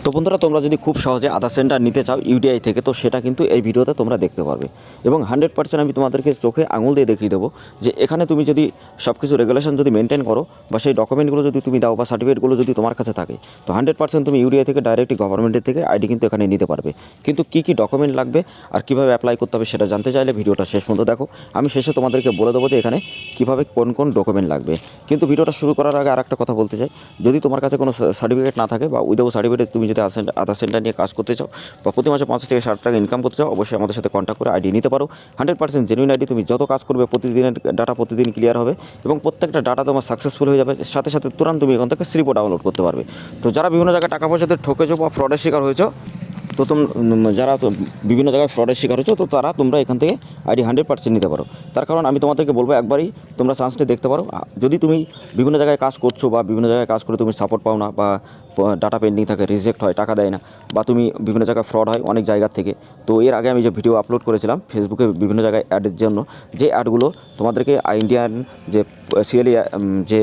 তো বন্ধুরা, তোমরা যদি খুব সহজে আধার সেন্টার নিতে চাও ইউডিআই থেকে, তো সেটা কিন্তু এই ভিডিওতে তোমরা দেখতে পারবে এবং 100% আমি তোমাদেরকে চোখে আঙুল দিয়ে দেখিয়ে দেবো যে এখানে তুমি যদি সব কিছু রেগুলেশন যদি মেনটেন করো বা সেই ডকুমেন্টগুলো যদি তুমি দাও বা সার্টিফিকেটগুলো যদি তোমার কাছে থাকে, তো 100% তুমি ইউডিআই থেকে ডাইরেক্টলি গভর্নমেন্টের থেকে আইডি কিন্তু এখানে নিতে পারবে। কিন্তু কী কী ডকুমেন্ট লাগবে আর কীভাবে অ্যাপ্লাই করতে হবে সেটা জানতে চাইলে ভিডিওটা শেষ পর্যন্ত দেখো। আমি শেষে তোমাদেরকে বলে দেবো যে এখানে কীভাবে কোন কোন ডকুমেন্ট লাগবে। কিন্তু ভিডিওটা শুরু করার আগে আরেকটা কথা বলতে চাই, যদি তোমার কাছে কোনো সার্টিফিকেট না থাকে বা উইদাউট সার্টিফিকেট তুমি যদি আধার সেন্টার নিয়ে কাজ করতে চাও বা প্রতি মাসে 5 থেকে 60 টাকা ইনকাম করতে চাও, অবশ্যই আমাদের সাথে কন্ট্যাক্ট করে আইডি নিতে পারো। 100% জেনুইন আইডি। তুমি যত কাজ করবে প্রতিদিনের ডাটা প্রতিদিন ক্লিয়ার হবে এবং প্রত্যেকটা ডাটা তোমার সাকসেসফুল হয়ে যাবে। সাথে সাথে তুরন্ত তুমি এখান থেকে স্লিপও ডাউনলোড করতে পারবে। তো যারা বিভিন্ন জায়গায় টাকা পয়সাতে ঠকেছো বা ফ্রডের শিকার হয়েছো, তো যারা বিভিন্ন জায়গায় ফ্রডের শিকার হয়েছো, তো তোমরা এখান থেকে আইডি 100% নিতে পারো। তার কারণ আমি তোমাদেরকে বলবো একবারই তোমরা চান্সটা দেখতে পারো। যদি তুমি বিভিন্ন জায়গায় কাজ করছো বা বিভিন্ন জায়গায় কাজ করে তুমি সাপোর্ট পাও না বা ডাটা পেন্ডিং থাকে, রিজেক্ট হয়, টাকা দেয় না, বা তুমি বিভিন্ন জায়গায় ফ্রড হয় অনেক জায়গার থেকে, তো এর আগে আমি যে ভিডিও আপলোড করেছিলাম ফেসবুকে বিভিন্ন জায়গায় অ্যাডের জন্য, যে অ্যাডগুলো তোমাদেরকে ইন্ডিয়ান যে সিএলই যে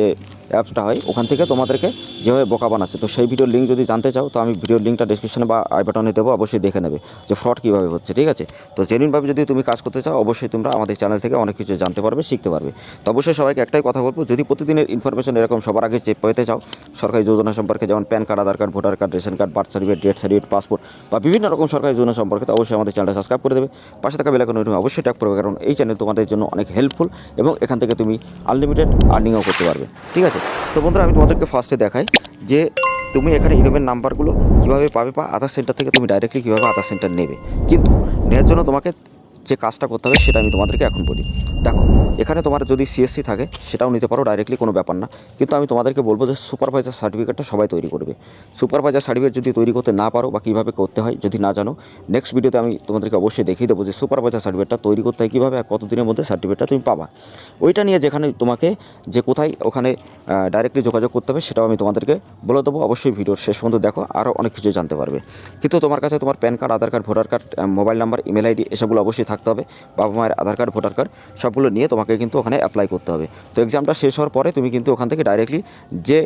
অ্যাপসটা হয় ওখান থেকে তোমাদেরকে যেভাবে বোকা বানাচ্ছে, তো সেই ভিডিওর লিঙ্ক যদি জানতে চাও তো আমি ভিডিওর লিঙ্কটা ডিসক্রিপশনে বা আই বাটনে দেবো, অবশ্যই দেখে নেবে যে ফ্রড কীভাবে হচ্ছে। ঠিক আছে, তো জেনুইনভাবে যদি তুমি কাজ করতে চাও অবশ্যই তোমরা আমাদের চ্যানেল থেকে অনেক কিছু জানতে পারবে, শিখতে পারবে। তো অবশ্যই সবাইকে একটাই কথা বলবো, যদি প্রতিদিনের ইনফরমেশন এরকম সবার আগে পেতে চাও সরকারি যোজনা সম্পর্কে, যেমন pan card, Aadhaar card, voter card, ration card, birth certificate, death certificate, passport বা বিভিন্ন রকম সরকারি যোজনা সম্পর্কে, তো অবশ্যই আমাদের চ্যানেলটা সাবস্ক্রাইব করে দেবে। পাশে থাকা বেল আইকনটি অবশ্যই ট্যাপ করবে, কারণ এই চ্যানেল তোমাদের জন্য অনেক হেল্পফুল এবং এখান থেকে তুমি আনলিমিটেড আর্নিংও করতে পারবে। ঠিক আছে, তো বন্ধুরা আমি তোমাদেরকে ফার্স্টে দেখাই যে তুমি এখানে ইনোভের নাম্বারগুলো কীভাবে পাবে বা আধার সেন্টার থেকে তুমি ডাইরেক্টলি কীভাবে আধার সেন্টার নেবে। কিন্তু নেওয়ার জন্য তোমাকে যে কাজটা করতে হবে সেটা আমি তোমাদেরকে এখন বলি। দেখো, এখানে তোমার যদি সিএসসি থাকে সেটাও নিতে পারো ডাইরেক্টলি, কোনো ব্যাপার না। কিন্তু আমি তোমাদেরকে বলবো যে সুপারভাইজার সার্টিফিকেটটা সবাই তৈরি করবে। সুপারভাইজার সার্টিফিকেট যদি তৈরি করতে না পারো বা কীভাবে করতে হয় যদি না জানো, নেক্সট ভিডিওতে আমি তোমাদেরকে অবশ্যই দেখিয়ে দেবো যে সুপারভাইজার সার্টিফিকেটটা তৈরি করতে হয় কীভাবে আর কতদিনের মধ্যে সার্টিফিকেটটা তুমি পাবা। ওইটা নিয়ে যেখানে তোমাকে যে কোথায় ওখানে ডাইরেক্টলি যোগাযোগ করতে হবে সেটাও আমি তোমাদেরকে বলে দেবো। অবশ্যই ভিডিওর শেষ পর্যন্ত দেখো, আরও অনেক কিছু জানতে পারবে। কিন্তু তোমার কাছে তোমার PAN card, Aadhaar card, voter card, mobile number, email ID এসবগুলো অবশ্যই থাকতে হবে। বাবা মায়ের আধার কার্ড, ভোটার কার্ড সবগুলো নিয়ে তোমাকে কিন্তু ওখানে অ্যাপ্লাই করতে হবে। তো এক্সামটা শেষ হওয়ার পরে তুমি কিন্তু ওখান থেকে ডাইরেক্টলি যে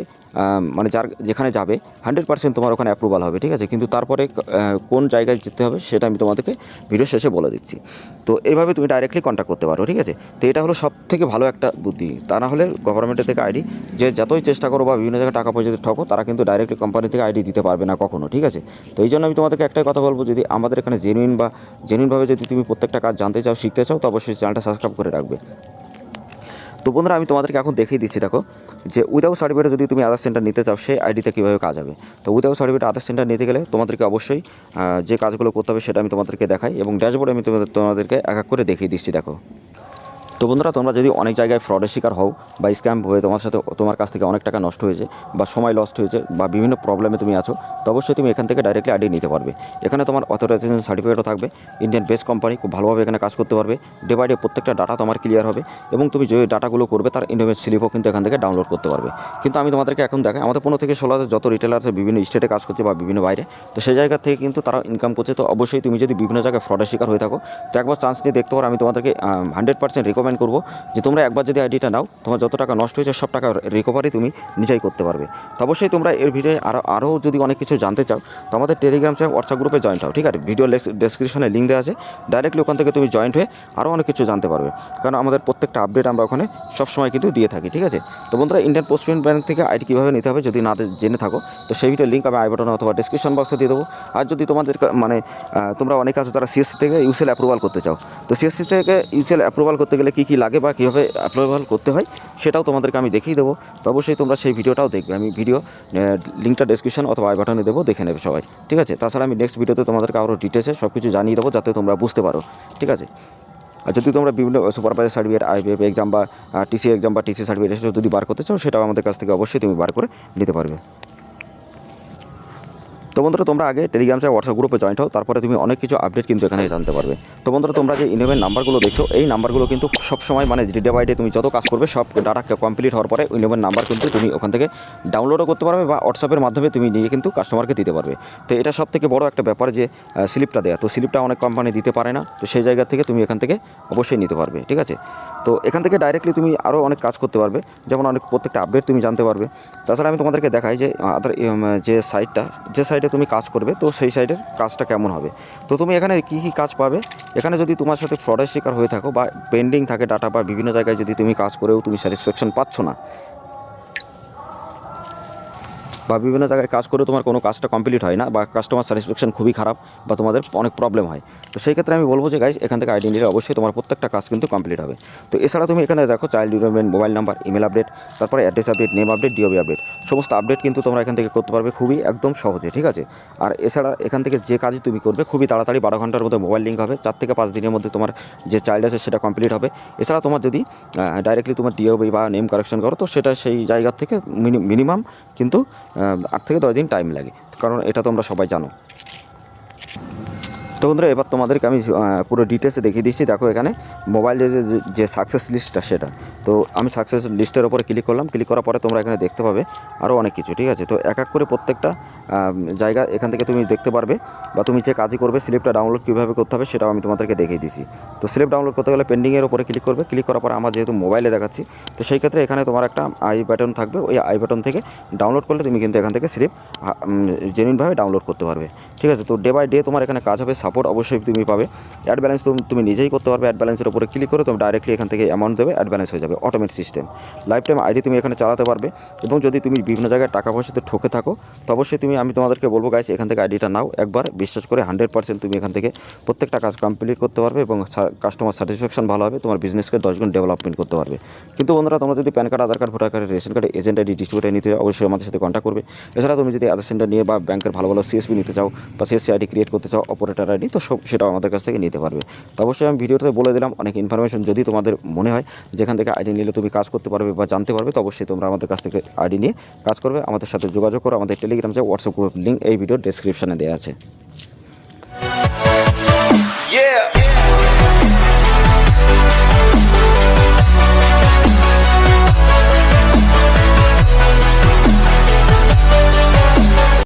মানে যেখানে যাবে 100% তোমার ওখানে অ্যাপ্রুভাল হবে। ঠিক আছে, কিন্তু তারপরে কোন জায়গায় যেতে হবে সেটা আমি তোমাদেরকে ভিডিও শেষে বলে দিচ্ছি। তো এইভাবে তুমি ডাইরেক্টলি কন্ট্যাক্ট করতে পারো। ঠিক আছে, তো এটা হলো সব থেকে ভালো একটা বুদ্ধি। তা না হলে গভর্নমেন্টের থেকে আইডি যে যতই চেষ্টা করো বা বিভিন্ন জায়গায় টাকা পয়সা ঠকো, তারা কিন্তু ডাইরেক্টলি কোম্পানি থেকে আইডি দিতে পারবে না কখনো। ঠিক আছে, তো এই জন্য আমি তোমাদেরকে একটাই কথা বলবো, যদি আমাদের এখানে জেনুইনভাবে যদি তুমি প্রত্যেকটা কাজ জানতে চাও, শিখতে চাও, তো অবশ্যই চ্যানেলটা সাবস্ক্রাইব করে রাখবে। তো বন্ধুরা আমি তোমাদেরকে এখন দেখিয়ে দিচ্ছি, দেখো যে উইদাউট সার্টিফিকেট যদি তুমি আধার সেন্টার নিতে চাও সেই আইডিতে কীভাবে কাজ হবে। তো উইদাউট সার্টিফিকেট আধার সেন্টার নিতে গেলে তোমাদেরকে অবশ্যই যে কাজগুলো করতে হবে সেটা আমি তোমাদেরকে দেখাই এবং ড্যাশবোর্ডে আমি তোমাদেরকে এক এক করে দেখিয়ে দিচ্ছি। দেখো, তো বন্ধুরা তোমরা যদি অনেক জায়গায় ফ্রডের শিকার হও বা স্ক্যাম হয়ে তোমার কাছ থেকে অনেক টাকা নষ্ট হয়েছে বা সময় লস্ট হয়েছে বা বিভিন্ন প্রবলেমে তুমি আছো, তো অবশ্যই তুমি এখান থেকে ডাইরেক্টলি আইডি নিতে পারবে। এখানে তোমার অথরাইজেশন সার্টিফিকেটও থাকবে, ইন্ডিয়ান বেস্ট কোম্পানি, খুব ভালোভাবে এখানে কাজ করতে পারবে। ডে বাই ডে প্রত্যেকটা ডাটা তোমার ক্লিয়ার হবে এবং তুমি যে ডাটাগুলো করবে তার ইনভয়েস স্লিপও কিন্তু এখান থেকে ডাউনলোড করতে পারবে। কিন্তু আমি তোমাদেরকে এখন দেখাই, আমাদের 15 থেকে 16 যত রিটেলার আছে বিভিন্ন স্টেটে কাজ করছে বা বিভিন্ন বাইরে, তো সেই জায়গা থেকে কিন্তু তারা ইনকাম করছে। তো অবশ্যই তুমি যদি বিভিন্ন জায়গায় ফ্রডের শিকার হয়ে থাকো, তো একবার চান্স নিয়ে দেখতে পারো। আমি তোমাদেরকে 100% রিকমেন্ড করবো যে তোমরা একবার যদি আইডিটা নাও, তোমার যত টাকা নষ্ট হয়েছে সব টাকা রিকভারি তুমি নিজেই করতে পারবে। তো অবশ্যই তোমরা এর ভিডিও আরও যদি অনেক কিছু জানতে চাও, তো আমাদের টেলিগ্রাম চ্যানেল, হোয়াটসঅ্যাপ গ্রুপে জয়েন্ট হও। ঠিক আছে, ভিডিও ডেসক্রিপশনে লিঙ্ক দেওয়া আছে, ডাইরেক্টলি ওখান থেকে তুমি জয়েন্ট হয়ে আরও অনেক কিছু জানতে পারবে, কারণ আমাদের প্রত্যেকটা আপডেট আমরা ওখানে সবসময় কিন্তু দিয়ে থাকি। ঠিক আছে, তো বন্ধুরা ইন্ডিয়ান পোস্ট পেমেন্ট ব্যাঙ্ক থেকে আইডি কীভাবে নিতে হবে যদি না জেনে থাকো, তো সেই ভিডিওর লিঙ্ক আমি আই বাটনে অথবা ডিসক্রিপশন বক্সে দিয়ে দেবো। আর যদি তোমাদের তোমরা অনেক আছে তারা সিএসসি থেকে ইউসিএল অ্যাপ্রুভাল করতে চাও, তো সিএসসি থেকে ইউসিএল অ্যাপ্রুভাল করতে গেলে কী লাগে বা কীভাবে অ্যাপ্রুভাল করতে হয় সেটাও তোমাদেরকে আমি দেখিয়ে দেবো। তো অবশ্যই তোমরা সেই ভিডিওটাও দেখবে, আমি ভিডিও লিঙ্কটা ডেসক্রিপশন অথবা আই বাটনে দেবো, দেখে নেবে সবাই। ঠিক আছে, তাছাড়া আমি নেক্সট ভিডিওতে তোমাদেরকে আরও ডিটেলসে সব কিছু জানিয়ে দেবো যাতে তোমরা বুঝতে পারো। ঠিক আছে, আর যদি তোমরা বিভিন্ন সুপারভাইজার সার্টিফিকেট, আইবিএফ এক্সাম বা টিসি এক্সাম বা টিসি সার্টিফিকেট এসব যদি বার করতে চাও, সেটাও আমাদের কাছ থেকে অবশ্যই তুমি বার করে নিতে পারবে। তো বন্ধুরা তোমরা আগে টেলিগ্রাম চ্যানেল, হোয়াটসঅ্যাপ গ্রুপে জয়েন্ট হও, তারপরে তুমি অনেক কিছু আপডেট কিন্তু এখানে জানতে পারবে। তো বন্ধুরা তোমরা যে ইনোভের নাম্বারগুলো দেখছো, এই নাম্বারগুলো কিন্তু সবসময় ডে বাই ডে তুমি যত কাজ করবে সব ডাটা কমপ্লিট হওয়ার পরে ইনোভের নাম্বার কিন্তু তুমি ওখান থেকে ডাউনলোডও করতে পারবে বা হোয়াটসঅ্যাপের মাধ্যমে তুমি নিয়ে কিন্তু কাস্টমারকে দিতে পারবে। তো এটা সব থেকে বড় একটা ব্যাপার যে স্লিপটা দেওয়া, তো স্লিপটা অনেক কোম্পানি দিতে পারে না, তো সেই জায়গা থেকে তুমি এখান থেকে অবশ্যই নিতে পারবে। ঠিক আছে, তো এখান থেকে ডাইরেক্টলি তুমি আরও অনেক কাজ করতে পারবে, যেমন প্রত্যেকটা আপডেট তুমি জানতে পারবে। তাছাড়া আমি তোমাদেরকে দেখাই যে যে সাইটে সাইডে তুমি কাজ করবে, তো সেই সাইডের কাজটা কেমন হবে। তো তুমি এখানে কী কী কাজ পাবে, এখানে যদি তোমার সাথে ফ্রডের শিকার হয়ে থাকো বা পেন্ডিং থাকে ডাটা বা বিভিন্ন জায়গায় যদি তুমি কাজ করেও তুমি স্যাটিসফ্যাকশন পাচ্ছ না বা বিভিন্ন জায়গায় কাজ করে তোমার কোনো কাজটা কমপ্লিট হয় না বা কাস্টমার স্যাটিসফ্যাকশন খুবই খারাপ বা তোমাদের অনেক প্রবলেম হয়, তো সেই ক্ষেত্রে আমি বলবো যে গাইস এখান থেকে আইডি নিলে অবশ্যই তোমার প্রত্যেকটা কাজ কিন্তু কমপ্লিট হবে। তো এছাড়া তুমি এখানে দেখো child development, mobile number, email update, তারপরে address update, name update, DOB update, সমস্ত আপডেট কিন্তু তোমরা এখান থেকে করতে পারবে খুবই একদম সহজে, ঠিক আছে। আর এছাড়া এখান থেকে যে কাজই তুমি করবে খুবই তাড়াতাড়ি 12 ঘন্টার মধ্যে মোবাইল লিঙ্ক হবে, 4 থেকে 5 দিনের মধ্যে তোমার যে চাইল্ড আছে সেটা কমপ্লিট হবে। এছাড়া তোমার যদি ডাইরেক্টলি তোমার ডিওবি বা নেম কারেকশন করো, তো সেটা সেই জায়গা থেকে মিনিমাম কিন্তু 8 থেকে 10 দিন টাইম লাগে, কারণ এটা তোমরা সবাই জানো। তো বন্ধুরা এবার তোমাদেরকে আমি পুরো ডিটেলসে দেখিয়ে দিচ্ছি। দেখো এখানে মোবাইলে যে সাকসেস লিস্টটা সেটা, তো আমি সাকসেস লিস্টের ওপরে ক্লিক করলাম। ক্লিক করার পরে তোমরা এখানে দেখতে পাবে আরও অনেক কিছু, ঠিক আছে। তো এক এক করে প্রত্যেকটা জায়গা এখান থেকে তুমি দেখতে পারবে বা তুমি যে কাজই করবে স্লিপটা ডাউনলোড কীভাবে করতে হবে সেটাও আমি তোমাদেরকে দেখিয়ে দিচ্ছি। তো স্লিপ ডাউনলোড করতে গেলে পেন্ডিংয়ের ওপরে ক্লিক করবে। ক্লিক করার পরে আমার যেহেতু মোবাইলে দেখাচ্ছি, তো সেই ক্ষেত্রে এখানে তোমার একটা আই বাটন থাকবে, ওই আই বাটন থেকে ডাউনলোড করলে তুমি কিন্তু এখান থেকে স্লিপ জেনুইনভাবে ডাউনলোড করতে পারবে, ঠিক আছে। তো ডে বাই ডে তোমার এখানে কাজ হবে, সাপোর্ট অবশ্যই তুমি পাবে। অ্যাড ব্যালেন্স তুমি নিজেই করতে পারবে। অ্যাড ব্যালেন্সের উপরে ক্লিক করে তুমি ডাইরেক্টলি এখান থেকে অ্যামাউন্ট দেবে, অ্যাড ব্যালেন্স হয়ে যাবে automatic system. Life time ID তুমি এখানে চালাতে পারবে। এবং যদি তুমি বিভিন্ন জায়গায় টাকা পয়সাতে ঠকে থাকো, তো অবশ্যই আমি তোমাদেরকে বলবো গাইস এখান থেকে আইডিটা নাও, একবার বিশ্বাস করে 100% তুমি এখান থেকে প্রত্যেকটা কাজ কমপ্লিট করতে পারবে এবং কাস্টমার স্যাটিসফ্যাকশন ভালো হবে, তোমার বিজনেসকে 10 গুণ ডেভেলপমেন্ট করতে পারবে। কিন্তু বন্ধুরা তোমরা যদি PAN card, Aadhaar card, voter card, ration card, agent ID, distributor নিতে হয়, অবশ্যই আমাদের সাথে কন্ট্যাক্ট করবে। এছাড়া তুমি যদি আধার সেন্টার নিয়ে বা ব্যাংকের ভালো ভালো সিএসপি নিতে চাও বা সিএসসি আইডি ক্রিয়েট করতে চাও, অপারেটর আইডি, তো সেটাও আমাদের কাছ থেকে নিতে পারবে। তো অবশ্যই আমি ভিডিওতে বলে দিলাম অনেক ইনফরমেশন। যদি তোমাদের মনে হয় যেখান থেকে আইডি নিলে তুমি কাজ করতে পারবে বা জানতে পারবে, তো অবশ্যই তোমরা আমাদের কাছ থেকে আইডি নিয়ে কাজ করবে। আমাদের সাথে যোগাযোগ করো। আমাদের টেলিগ্রাম যে হোয়াটসঅ্যাপ গ্রুপ লিঙ্ক এই ভিডিওর ডেসক্রিপশনে দেওয়া আছে।